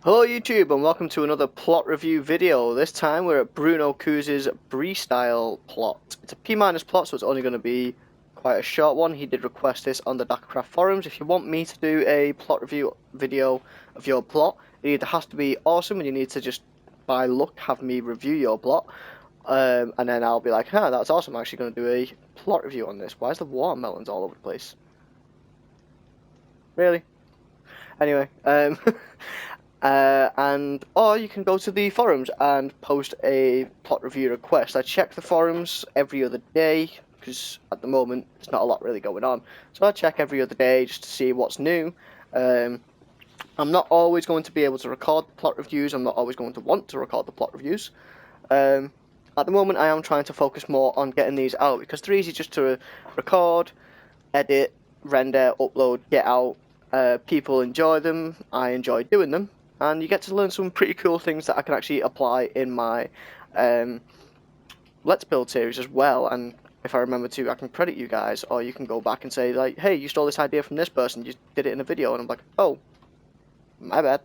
Hello YouTube and welcome to another plot review video. This time we're at Brunokuz's Bree style plot. It's a P- plot, so it's only going to be quite a short one. He did request this on the dakrcraft forums. If you want me to do a plot review video of your plot, it either has to be awesome and you need to just by luck have me review your plot, and then I'll be like, that's awesome, I'm actually going to do a plot review on this. Why is the watermelons all over the place? Really? Anyway, or you can go to the forums and post a plot review request. I check the forums every other day because at the moment there's not a lot really going on. So I check every other day just to see what's new. I'm not always going to be able to record the plot reviews. I'm not always going to want to record the plot reviews. At the moment I am trying to focus more on getting these out because they're easy just to record, edit, render, upload, get out. People enjoy them. I enjoy doing them. And you get to learn some pretty cool things that I can actually apply in my Let's Build series as well. And if I remember to, I can credit you guys, or you can go back and say, like, hey, you stole this idea from this person, you did it in a video, and I'm like, oh, my bad.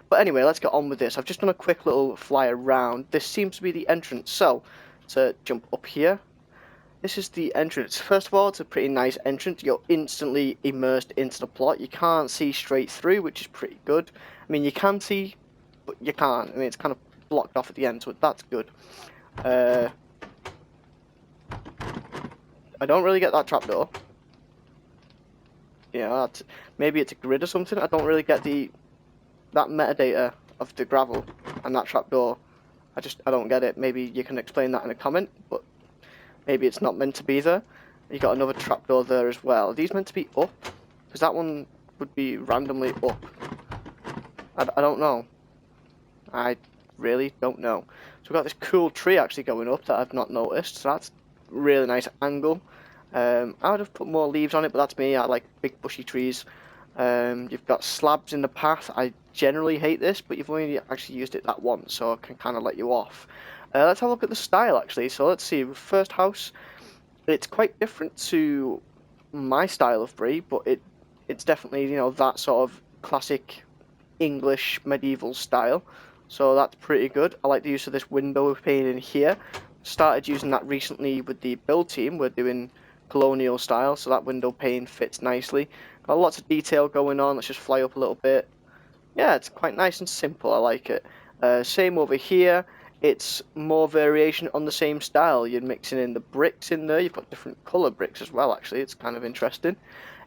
But anyway, let's get on with this. I've just done a quick little fly around. This seems to be the entrance, so to jump up here, this is the entrance. First of all, it's a pretty nice entrance. You're instantly immersed into the plot. You can't see straight through, which is pretty good. I mean, you can see, but you can't. I mean, it's kind of blocked off at the end, so that's good. I don't really get that trapdoor. Yeah, maybe it's a grid or something. I don't really get that metadata of the gravel and that trapdoor. I don't get it. Maybe you can explain that in a comment, but maybe it's not meant to be there. You got another trapdoor there as well. Are these meant to be up? Because that one would be randomly up. I don't know. I really don't know. So we've got this cool tree actually going up that I've not noticed. So that's a really nice angle. I would have put more leaves on it, but that's me. I like big bushy trees. You've got slabs in the path. I generally hate this, but you've only actually used it that once, so I can kind of let you off. Let's have a look at the style actually. So let's see. First house, it's quite different to my style of Bree, but it's definitely, you know, that sort of classic English medieval style. So that's pretty good. I like the use of this window pane in here. Started using that recently with the build team. We're doing colonial style, so that window pane fits nicely. Got lots of detail going on. Let's just fly up a little bit. Yeah, it's quite nice and simple. I like it. Same over here. It's more variation on the same style. You're mixing in the bricks in there. You've got different colour bricks as well, actually. It's kind of interesting.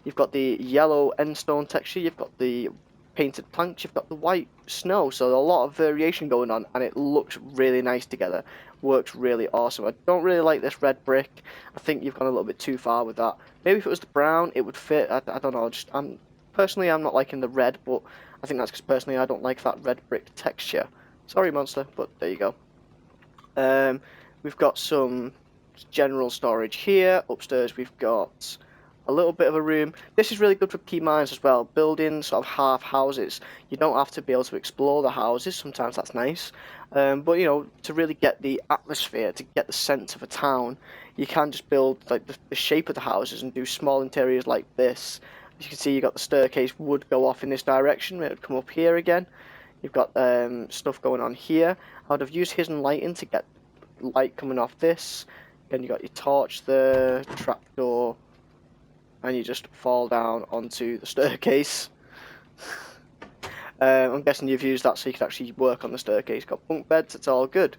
You've got the yellow endstone texture. You've got the painted planks. You've got the white snow. So a lot of variation going on, and it looks really nice together. Works really awesome. I don't really like this red brick. I think you've gone a little bit too far with that. Maybe if it was the brown, it would fit. I don't know. Personally, I'm not liking the red, but I think that's because personally I don't like that red brick texture. Sorry, monster, but there you go. We've got some general storage here. Upstairs we've got a little bit of a room. This is really good for P mines as well. Building sort of half houses. You don't have to be able to explore the houses. Sometimes that's nice. But you know, to really get the atmosphere, to get the sense of a town, you can just build like the shape of the houses and do small interiors like this. As you can see, you've got the staircase would go off in this direction. It would come up here again. You've got stuff going on here. I would have used hidden lighting to get light coming off this. Then you got your torch there, trapdoor, and you just fall down onto the staircase. I'm guessing you've used that so you can actually work on the staircase. Got bunk beds, it's all good.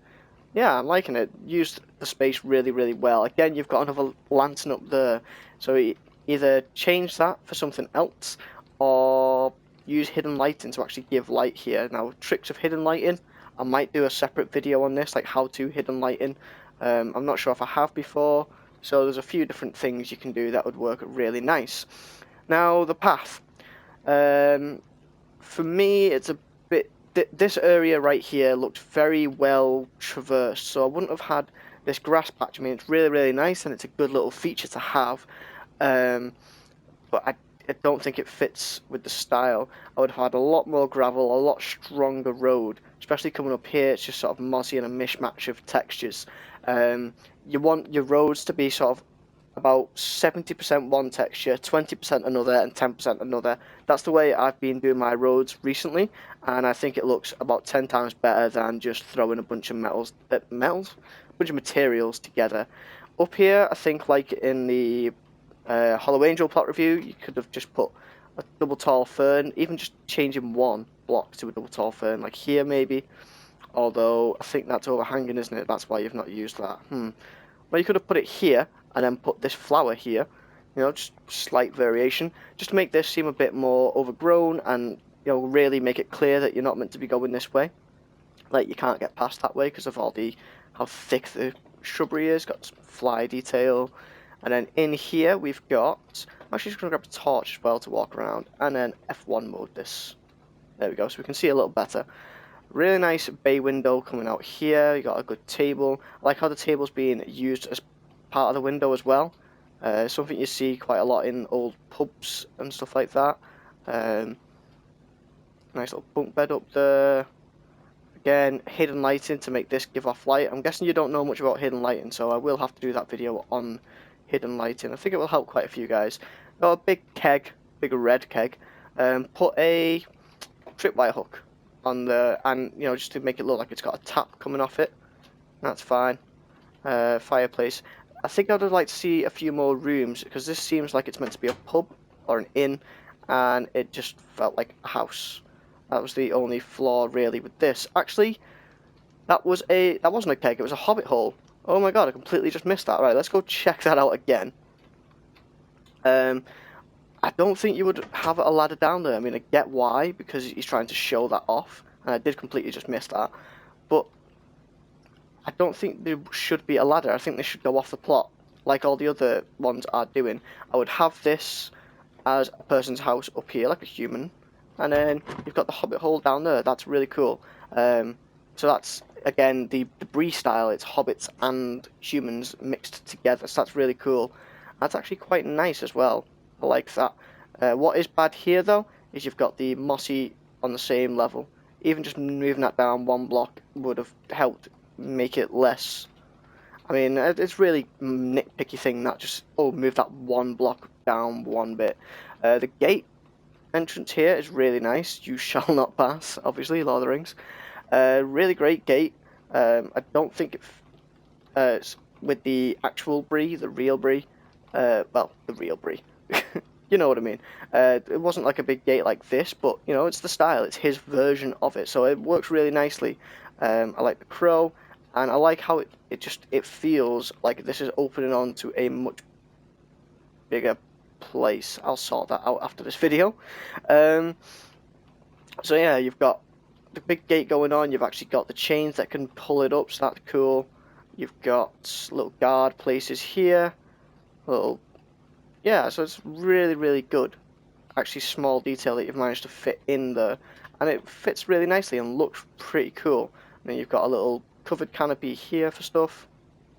Yeah, I'm liking it. Used the space really, really well. Again, you've got another lantern up there, so either change that for something else, or use hidden lighting to actually give light here. Now, tricks of hidden lighting, I might do a separate video on this, like how to hidden lighting. I'm not sure if I have before, so there's a few different things you can do that would work really nice. Now, the path. For me, it's a bit... This area right here looked very well traversed, so I wouldn't have had this grass patch. I mean, it's really, really nice, and it's a good little feature to have. But I don't think it fits with the style. I would have had a lot more gravel, a lot stronger road, especially coming up here. It's just sort of mossy and a mishmash of textures. You want your roads to be sort of about 70% one texture, 20% another, and 10% another. That's the way I've been doing my roads recently, and I think it looks about 10 times better than just throwing a bunch of bunch of materials together. Up here, I think like in the Hollow Angel plot review, you could have just put a double tall fern, even just changing one block to a double tall fern, like here maybe. Although I think that's overhanging, isn't it? That's why you've not used that. Well, you could have put it here and then put this flower here. You know, just slight variation, just to make this seem a bit more overgrown and, you know, really make it clear that you're not meant to be going this way. Like, you can't get past that way because of how thick the shrubbery is. Got some fly detail. And then in here we've got, I'm actually just going to grab a torch as well to walk around, and then F1 mode this. There we go, so we can see a little better. Really nice bay window coming out here. You got a good table. I like how the table's being used as part of the window as well. Something you see quite a lot in old pubs and stuff like that. Nice little bunk bed up there. Again, hidden lighting to make this give off light. I'm guessing you don't know much about hidden lighting, so I will have to do that video on hidden lighting. I think it will help quite a few guys. Got a big keg, big red keg. Put a tripwire hook on the, and you know, just to make it look like it's got a tap coming off it. That's fine. Fireplace. I think I'd like to see a few more rooms because this seems like it's meant to be a pub or an inn, and it just felt like a house. That was the only flaw really with this. Actually, that wasn't a keg. It was a hobbit hole. Oh my god, I completely just missed that. Right, let's go check that out again. I don't think you would have a ladder down there. I mean, I get why, because he's trying to show that off, and I did completely just miss that. But I don't think there should be a ladder. I think they should go off the plot, like all the other ones are doing. I would have this as a person's house up here, like a human, and then you've got the hobbit hole down there. That's really cool. So that's, again, the Bree style. It's hobbits and humans mixed together, so that's really cool. That's actually quite nice as well. I like that. What is bad here, though, is you've got the mossy on the same level. Even just moving that down one block would have helped make it less. I mean, it's really nitpicky thing that just, oh, move that one block down one bit. The gate entrance here is really nice. You shall not pass, obviously, Lord of the Rings. Really great gate. I don't think it's with the actual Bree, the real Bree. Well, the real Bree. You know what I mean. It wasn't like a big gate like this, but, you know, it's the style. It's his version of it, so it works really nicely. I like the crow, and I like how it feels like this is opening on to a much bigger place. I'll sort that out after this video. So yeah, you've got the big gate going on. You've actually got the chains that can pull it up, so that's cool. You've got little guard places here. Yeah, so it's really, really good. Actually, small detail that you've managed to fit in there, and it fits really nicely and looks pretty cool. And then you've got a little covered canopy here for stuff.